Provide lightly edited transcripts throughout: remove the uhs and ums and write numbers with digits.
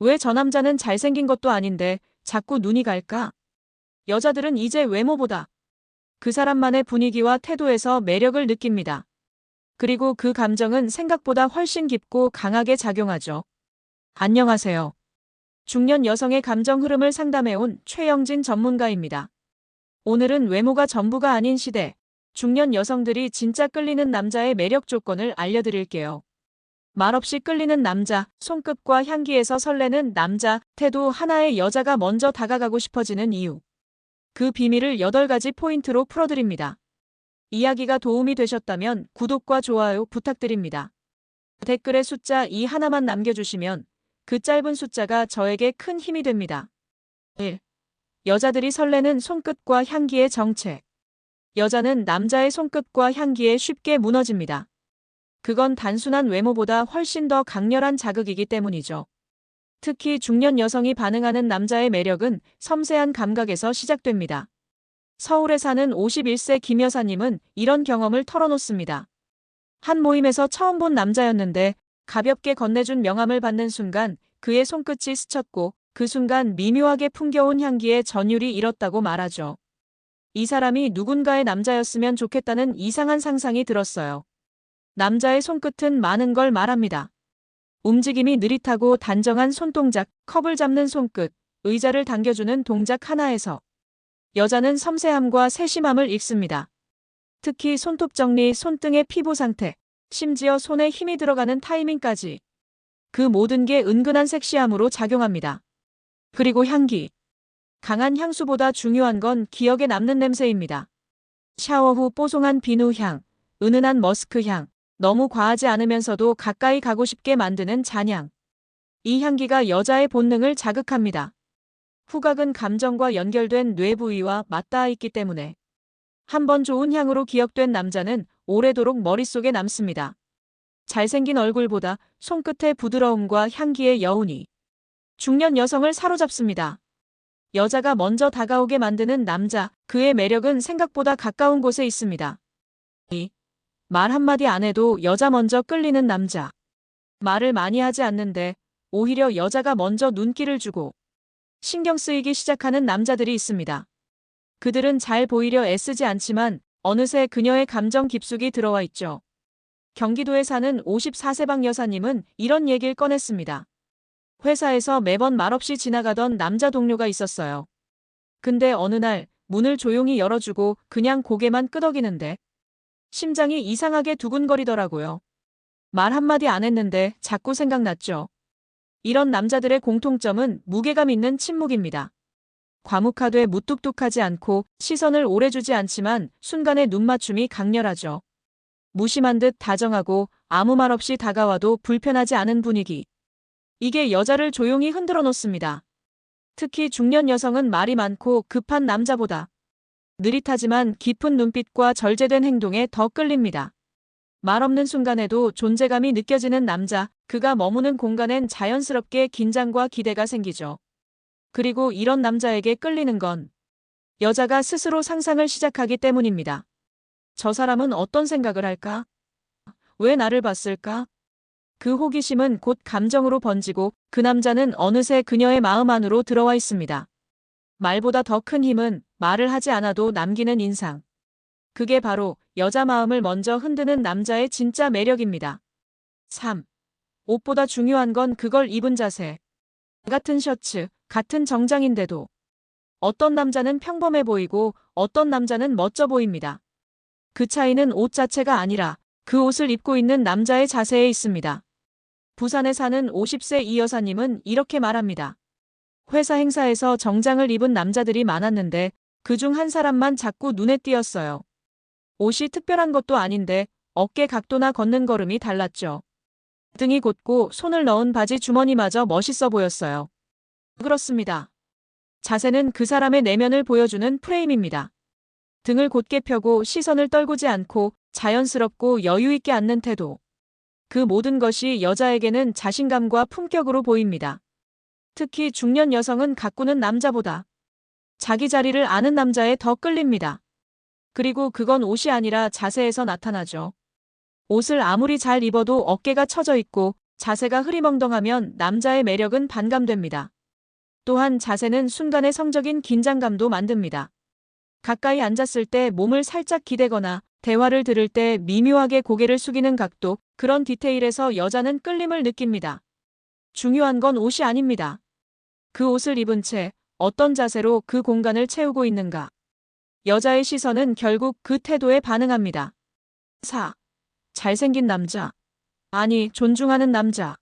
왜 저 남자는 잘생긴 것도 아닌데 자꾸 눈이 갈까? 여자들은 이제 외모보다 그 사람만의 분위기와 태도에서 매력을 느낍니다. 그리고 그 감정은 생각보다 훨씬 깊고 강하게 작용하죠. 안녕하세요. 중년 여성의 감정 흐름을 상담해온 최영진 전문가입니다. 오늘은 외모가 전부가 아닌 시대, 중년 여성들이 진짜 끌리는 남자의 매력 조건을 알려드릴게요. 말없이 끌리는 남자, 손끝과 향기에서 설레는 남자, 태도 하나의 여자가 먼저 다가가고 싶어지는 이유. 그 비밀을 8가지 포인트로 풀어드립니다. 이야기가 도움이 되셨다면 구독과 좋아요 부탁드립니다. 댓글에 숫자 2 하나만 남겨주시면 그 짧은 숫자가 저에게 큰 힘이 됩니다. 1. 여자들이 설레는 손끝과 향기의 정체. 여자는 남자의 손끝과 향기에 쉽게 무너집니다. 그건 단순한 외모보다 훨씬 더 강렬한 자극이기 때문이죠. 특히 중년 여성이 반응하는 남자의 매력은 섬세한 감각에서 시작됩니다. 서울에 사는 51세 김 여사님은 이런 경험을 털어놓습니다. 한 모임에서 처음 본 남자였는데 가볍게 건네준 명함을 받는 순간 그의 손끝이 스쳤고 그 순간 미묘하게 풍겨온 향기에 전율이 일었다고 말하죠. 이 사람이 누군가의 남자였으면 좋겠다는 이상한 상상이 들었어요. 남자의 손끝은 많은 걸 말합니다. 움직임이 느릿하고 단정한 손동작, 컵을 잡는 손끝, 의자를 당겨주는 동작 하나에서 여자는 섬세함과 세심함을 읽습니다. 특히 손톱 정리, 손등의 피부 상태, 심지어 손에 힘이 들어가는 타이밍까지. 그 모든 게 은근한 섹시함으로 작용합니다. 그리고 향기. 강한 향수보다 중요한 건 기억에 남는 냄새입니다. 샤워 후 뽀송한 비누향, 은은한 머스크향, 너무 과하지 않으면서도 가까이 가고 싶게 만드는 잔향. 이 향기가 여자의 본능을 자극합니다. 후각은 감정과 연결된 뇌 부위와 맞닿아 있기 때문에 한번 좋은 향으로 기억된 남자는 오래도록 머릿속에 남습니다. 잘생긴 얼굴보다 손끝의 부드러움과 향기의 여운이 중년 여성을 사로잡습니다. 여자가 먼저 다가오게 만드는 남자, 그의 매력은 생각보다 가까운 곳에 있습니다. 2. 말 한마디 안 해도 여자 먼저 끌리는 남자. 말을 많이 하지 않는데 오히려 여자가 먼저 눈길을 주고 신경 쓰이기 시작하는 남자들이 있습니다. 그들은 잘 보이려 애쓰지 않지만 어느새 그녀의 감정 깊숙이 들어와 있죠. 경기도에 사는 54세방 여사님은 이런 얘기를 꺼냈습니다. 회사에서 매번 말없이 지나가던 남자 동료가 있었어요. 근데 어느 날 문을 조용히 열어주고 그냥 고개만 끄덕이는데 심장이 이상하게 두근거리더라고요. 말 한마디 안 했는데 자꾸 생각났죠. 이런 남자들의 공통점은 무게감 있는 침묵입니다. 과묵하되 무뚝뚝하지 않고 시선을 오래 주지 않지만 순간의 눈맞춤이 강렬하죠. 무심한 듯 다정하고 아무 말 없이 다가와도 불편하지 않은 분위기. 이게 여자를 조용히 흔들어 놓습니다. 특히 중년 여성은 말이 많고 급한 남자보다 느릿하지만 깊은 눈빛과 절제된 행동에 더 끌립니다. 말 없는 순간에도 존재감이 느껴지는 남자, 그가 머무는 공간엔 자연스럽게 긴장과 기대가 생기죠. 그리고 이런 남자에게 끌리는 건 여자가 스스로 상상을 시작하기 때문입니다. 저 사람은 어떤 생각을 할까? 왜 나를 봤을까? 그 호기심은 곧 감정으로 번지고 그 남자는 어느새 그녀의 마음 안으로 들어와 있습니다. 말보다 더 큰 힘은 말을 하지 않아도 남기는 인상. 그게 바로 여자 마음을 먼저 흔드는 남자의 진짜 매력입니다. 3. 옷보다 중요한 건 그걸 입은 자세. 같은 셔츠, 같은 정장인데도 어떤 남자는 평범해 보이고 어떤 남자는 멋져 보입니다. 그 차이는 옷 자체가 아니라 그 옷을 입고 있는 남자의 자세에 있습니다. 부산에 사는 50세 이 여사님은 이렇게 말합니다. 회사 행사에서 정장을 입은 남자들이 많았는데 그중 한 사람만 자꾸 눈에 띄었어요. 옷이 특별한 것도 아닌데 어깨 각도나 걷는 걸음이 달랐죠. 등이 곧고 손을 넣은 바지 주머니마저 멋있어 보였어요. 그렇습니다. 자세는 그 사람의 내면을 보여주는 프레임입니다. 등을 곧게 펴고 시선을 떨구지 않고 자연스럽고 여유 있게 앉는 태도. 그 모든 것이 여자에게는 자신감과 품격으로 보입니다. 특히 중년 여성은 가꾸는 남자보다 자기 자리를 아는 남자에 더 끌립니다. 그리고 그건 옷이 아니라 자세에서 나타나죠. 옷을 아무리 잘 입어도 어깨가 처져 있고 자세가 흐리멍덩하면 남자의 매력은 반감됩니다. 또한 자세는 순간의 성적인 긴장감도 만듭니다. 가까이 앉았을 때 몸을 살짝 기대거나 대화를 들을 때 미묘하게 고개를 숙이는 각도, 그런 디테일에서 여자는 끌림을 느낍니다. 중요한 건 옷이 아닙니다. 그 옷을 입은 채 어떤 자세로 그 공간을 채우고 있는가. 여자의 시선은 결국 그 태도에 반응합니다. 4. 잘생긴 남자. 아니, 존중하는 남자.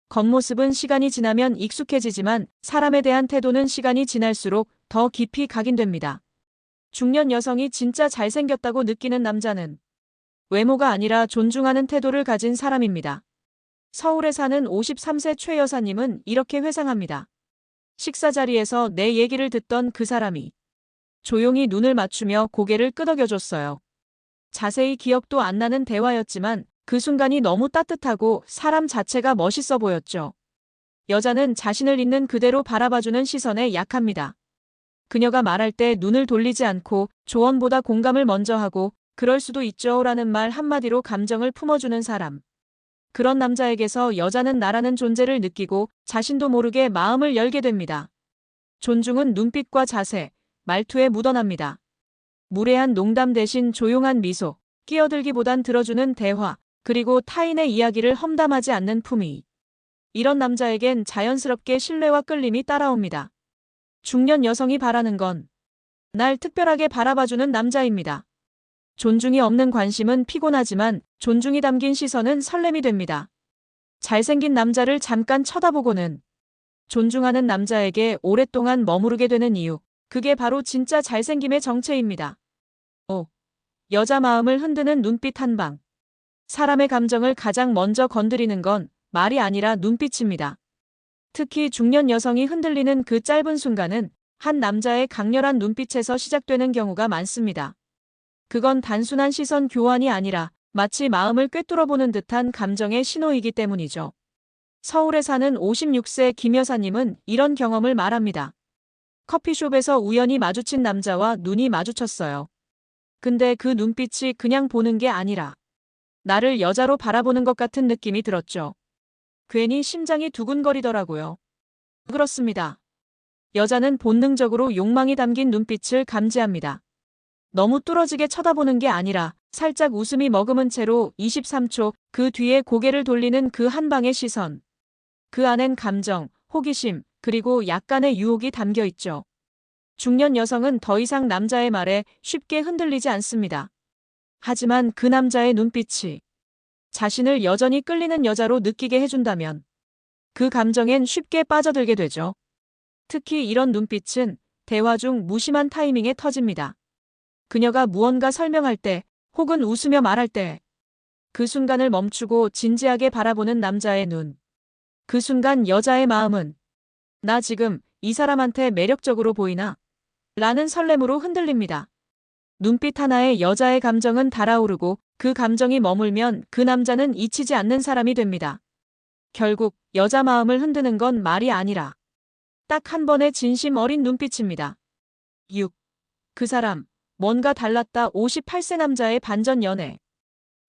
겉모습은 시간이 지나면 익숙해지지만 사람에 대한 태도는 시간이 지날수록 더 깊이 각인됩니다. 중년 여성이 진짜 잘생겼다고 느끼는 남자는 외모가 아니라 존중하는 태도를 가진 사람입니다. 서울에 사는 53세 최 여사님은 이렇게 회상합니다. 식사 자리에서 내 얘기를 듣던 그 사람이 조용히 눈을 맞추며 고개를 끄덕여줬어요. 자세히 기억도 안 나는 대화였지만 그 순간이 너무 따뜻하고 사람 자체가 멋있어 보였죠. 여자는 자신을 있는 그대로 바라봐주는 시선에 약합니다. 그녀가 말할 때 눈을 돌리지 않고 조언보다 공감을 먼저 하고 그럴 수도 있죠 라는 말 한마디로 감정을 품어주는 사람. 그런 남자에게서 여자는 나라는 존재를 느끼고 자신도 모르게 마음을 열게 됩니다. 존중은 눈빛과 자세, 말투에 묻어납니다. 무례한 농담 대신 조용한 미소, 끼어들기보단 들어주는 대화, 그리고 타인의 이야기를 험담하지 않는 품위. 이런 남자에겐 자연스럽게 신뢰와 끌림이 따라옵니다. 중년 여성이 바라는 건 날 특별하게 바라봐주는 남자입니다. 존중이 없는 관심은 피곤하지만 존중이 담긴 시선은 설렘이 됩니다. 잘생긴 남자를 잠깐 쳐다보고는 존중하는 남자에게 오랫동안 머무르게 되는 이유, 그게 바로 진짜 잘생김의 정체입니다. 5. 여자 마음을 흔드는 눈빛 한 방. 사람의 감정을 가장 먼저 건드리는 건 말이 아니라 눈빛입니다. 특히 중년 여성이 흔들리는 그 짧은 순간은 한 남자의 강렬한 눈빛에서 시작되는 경우가 많습니다. 그건 단순한 시선 교환이 아니라 마치 마음을 꿰뚫어보는 듯한 감정의 신호이기 때문이죠. 서울에 사는 56세 김 여사님은 이런 경험을 말합니다. 커피숍에서 우연히 마주친 남자와 눈이 마주쳤어요. 근데 그 눈빛이 그냥 보는 게 아니라 나를 여자로 바라보는 것 같은 느낌이 들었죠. 괜히 심장이 두근거리더라고요. 그렇습니다. 여자는 본능적으로 욕망이 담긴 눈빛을 감지합니다. 너무 뚫어지게 쳐다보는 게 아니라 살짝 웃음이 머금은 채로 23초 그 뒤에 고개를 돌리는 그 한 방의 시선. 그 안엔 감정, 호기심, 그리고 약간의 유혹이 담겨 있죠. 중년 여성은 더 이상 남자의 말에 쉽게 흔들리지 않습니다. 하지만 그 남자의 눈빛이 자신을 여전히 끌리는 여자로 느끼게 해준다면 그 감정엔 쉽게 빠져들게 되죠. 특히 이런 눈빛은 대화 중 무심한 타이밍에 터집니다. 그녀가 무언가 설명할 때 혹은 웃으며 말할 때 그 순간을 멈추고 진지하게 바라보는 남자의 눈. 그 순간 여자의 마음은 나 지금 이 사람한테 매력적으로 보이나? 라는 설렘으로 흔들립니다. 눈빛 하나에 여자의 감정은 달아오르고 그 감정이 머물면 그 남자는 잊히지 않는 사람이 됩니다. 결국 여자 마음을 흔드는 건 말이 아니라 딱 한 번의 진심 어린 눈빛입니다. 6. 그 사람, 뭔가 달랐다. 58세 남자의 반전 연애.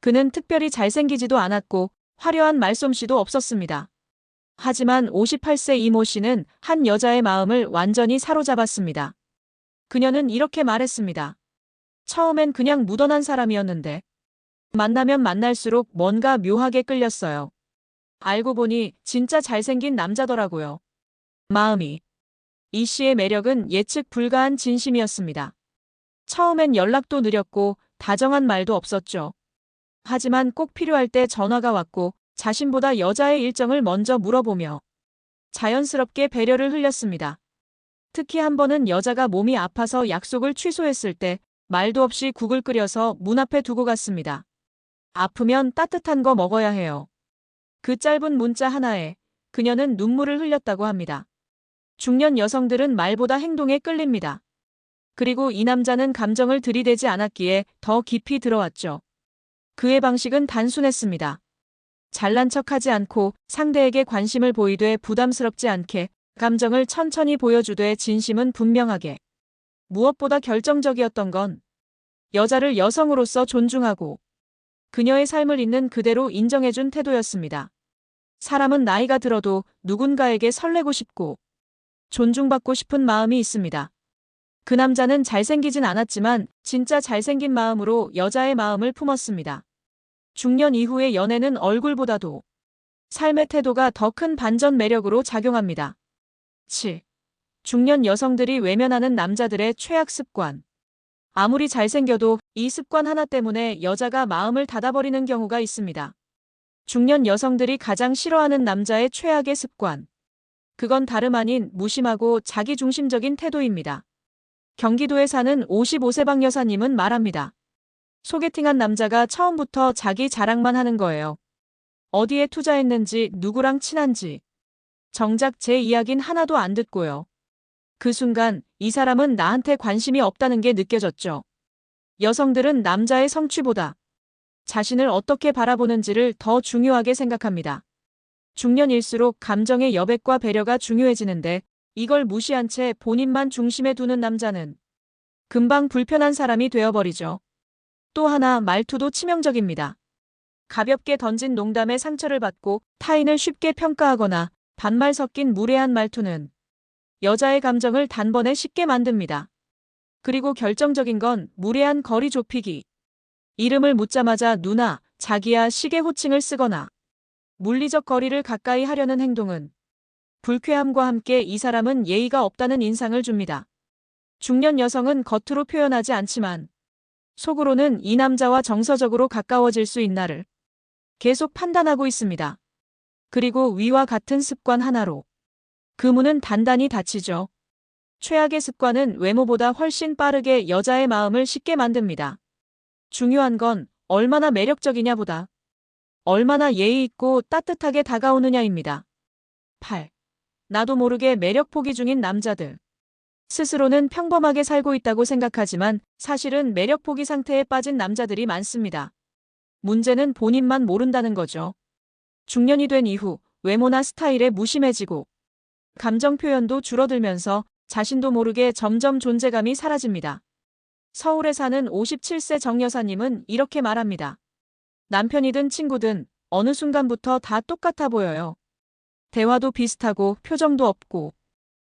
그는 특별히 잘생기지도 않았고 화려한 말솜씨도 없었습니다. 하지만 58세 이모 씨는 한 여자의 마음을 완전히 사로잡았습니다. 그녀는 이렇게 말했습니다. 처음엔 그냥 무던한 사람이었는데 만나면 만날수록 뭔가 묘하게 끌렸어요. 알고 보니 진짜 잘생긴 남자더라고요. 마음이. 이 씨의 매력은 예측 불가한 진심이었습니다. 처음엔 연락도 느렸고 다정한 말도 없었죠. 하지만 꼭 필요할 때 전화가 왔고 자신보다 여자의 일정을 먼저 물어보며 자연스럽게 배려를 흘렸습니다. 특히 한 번은 여자가 몸이 아파서 약속을 취소했을 때 말도 없이 국을 끓여서 문 앞에 두고 갔습니다. 아프면 따뜻한 거 먹어야 해요. 그 짧은 문자 하나에 그녀는 눈물을 흘렸다고 합니다. 중년 여성들은 말보다 행동에 끌립니다. 그리고 이 남자는 감정을 들이대지 않았기에 더 깊이 들어왔죠. 그의 방식은 단순했습니다. 잘난 척하지 않고 상대에게 관심을 보이되 부담스럽지 않게 감정을 천천히 보여주되 진심은 분명하게. 무엇보다 결정적이었던 건 여자를 여성으로서 존중하고 그녀의 삶을 있는 그대로 인정해준 태도였습니다. 사람은 나이가 들어도 누군가에게 설레고 싶고 존중받고 싶은 마음이 있습니다. 그 남자는 잘생기진 않았지만 진짜 잘생긴 마음으로 여자의 마음을 품었습니다. 중년 이후의 연애는 얼굴보다도 삶의 태도가 더 큰 반전 매력으로 작용합니다. 7. 중년 여성들이 외면하는 남자들의 최악 습관. 아무리 잘생겨도 이 습관 하나 때문에 여자가 마음을 닫아버리는 경우가 있습니다. 중년 여성들이 가장 싫어하는 남자의 최악의 습관. 그건 다름 아닌 무심하고 자기중심적인 태도입니다. 경기도에 사는 55세 박 여사님은 말합니다. 소개팅한 남자가 처음부터 자기 자랑만 하는 거예요. 어디에 투자했는지, 누구랑 친한지. 정작 제 이야긴 하나도 안 듣고요. 그 순간 이 사람은 나한테 관심이 없다는 게 느껴졌죠. 여성들은 남자의 성취보다 자신을 어떻게 바라보는지를 더 중요하게 생각합니다. 중년일수록 감정의 여백과 배려가 중요해지는데 이걸 무시한 채 본인만 중심에 두는 남자는 금방 불편한 사람이 되어버리죠. 또 하나 말투도 치명적입니다. 가볍게 던진 농담에 상처를 받고 타인을 쉽게 평가하거나 반말 섞인 무례한 말투는 여자의 감정을 단번에 식게 만듭니다. 그리고 결정적인 건 무례한 거리 좁히기. 이름을 묻자마자 누나, 자기야 식의 호칭을 쓰거나 물리적 거리를 가까이 하려는 행동은 불쾌함과 함께 이 사람은 예의가 없다는 인상을 줍니다. 중년 여성은 겉으로 표현하지 않지만 속으로는 이 남자와 정서적으로 가까워질 수 있나를 계속 판단하고 있습니다. 그리고 위와 같은 습관 하나로 그 문은 단단히 닫히죠. 최악의 습관은 외모보다 훨씬 빠르게 여자의 마음을 식게 만듭니다. 중요한 건 얼마나 매력적이냐보다 얼마나 예의 있고 따뜻하게 다가오느냐입니다. 8. 나도 모르게 매력 포기 중인 남자들. 스스로는 평범하게 살고 있다고 생각하지만 사실은 매력 포기 상태에 빠진 남자들이 많습니다. 문제는 본인만 모른다는 거죠. 중년이 된 이후 외모나 스타일에 무심해지고 감정 표현도 줄어들면서 자신도 모르게 점점 존재감이 사라집니다. 서울에 사는 57세 정 여사님은 이렇게 말합니다. 남편이든 친구든 어느 순간부터 다 똑같아 보여요. 대화도 비슷하고 표정도 없고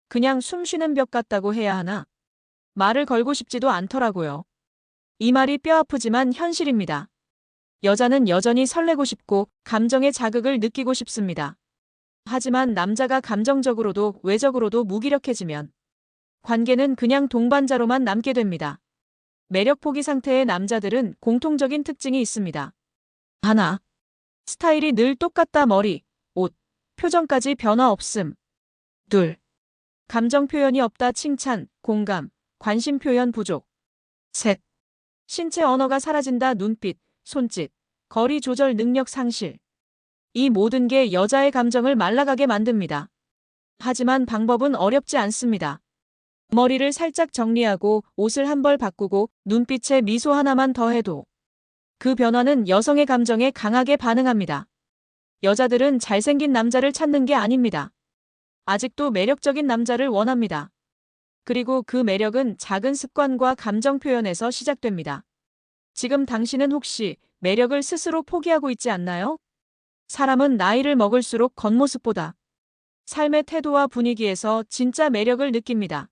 그냥 숨 쉬는 벽 같다고 해야 하나? 말을 걸고 싶지도 않더라고요. 이 말이 뼈아프지만 현실입니다. 여자는 여전히 설레고 싶고 감정의 자극을 느끼고 싶습니다. 하지만 남자가 감정적으로도 외적으로도 무기력해지면 관계는 그냥 동반자로만 남게 됩니다. 매력 포기 상태의 남자들은 공통적인 특징이 있습니다. 하나, 스타일이 늘 똑같다 머리, 옷, 표정까지 변화 없음. 둘, 감정 표현이 없다 칭찬, 공감, 관심 표현 부족. 셋, 신체 언어가 사라진다 눈빛, 손짓, 거리 조절 능력 상실. 이 모든 게 여자의 감정을 말라가게 만듭니다. 하지만 방법은 어렵지 않습니다. 머리를 살짝 정리하고 옷을 한 벌 바꾸고 눈빛에 미소 하나만 더해도 그 변화는 여성의 감정에 강하게 반응합니다. 여자들은 잘생긴 남자를 찾는 게 아닙니다. 아직도 매력적인 남자를 원합니다. 그리고 그 매력은 작은 습관과 감정 표현에서 시작됩니다. 지금 당신은 혹시 매력을 스스로 포기하고 있지 않나요? 사람은 나이를 먹을수록 겉모습보다 삶의 태도와 분위기에서 진짜 매력을 느낍니다.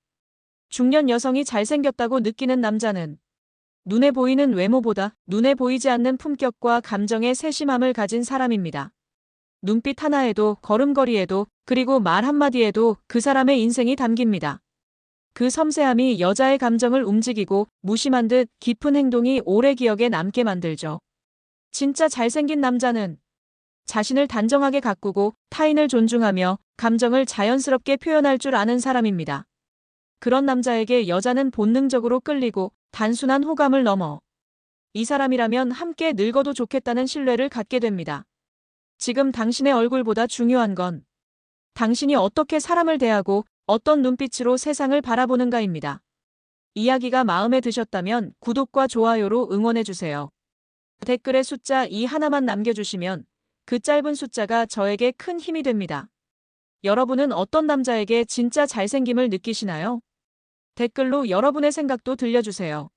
중년 여성이 잘생겼다고 느끼는 남자는 눈에 보이는 외모보다 눈에 보이지 않는 품격과 감정의 세심함을 가진 사람입니다. 눈빛 하나에도 걸음걸이에도 그리고 말 한마디에도 그 사람의 인생이 담깁니다. 그 섬세함이 여자의 감정을 움직이고 무심한 듯 깊은 행동이 오래 기억에 남게 만들죠. 진짜 잘생긴 남자는 자신을 단정하게 가꾸고 타인을 존중하며 감정을 자연스럽게 표현할 줄 아는 사람입니다. 그런 남자에게 여자는 본능적으로 끌리고 단순한 호감을 넘어 이 사람이라면 함께 늙어도 좋겠다는 신뢰를 갖게 됩니다. 지금 당신의 얼굴보다 중요한 건 당신이 어떻게 사람을 대하고 어떤 눈빛으로 세상을 바라보는가입니다. 이야기가 마음에 드셨다면 구독과 좋아요로 응원해주세요. 댓글에 숫자 2 하나만 남겨주시면 그 짧은 숫자가 저에게 큰 힘이 됩니다. 여러분은 어떤 남자에게 진짜 잘생김을 느끼시나요? 댓글로 여러분의 생각도 들려주세요.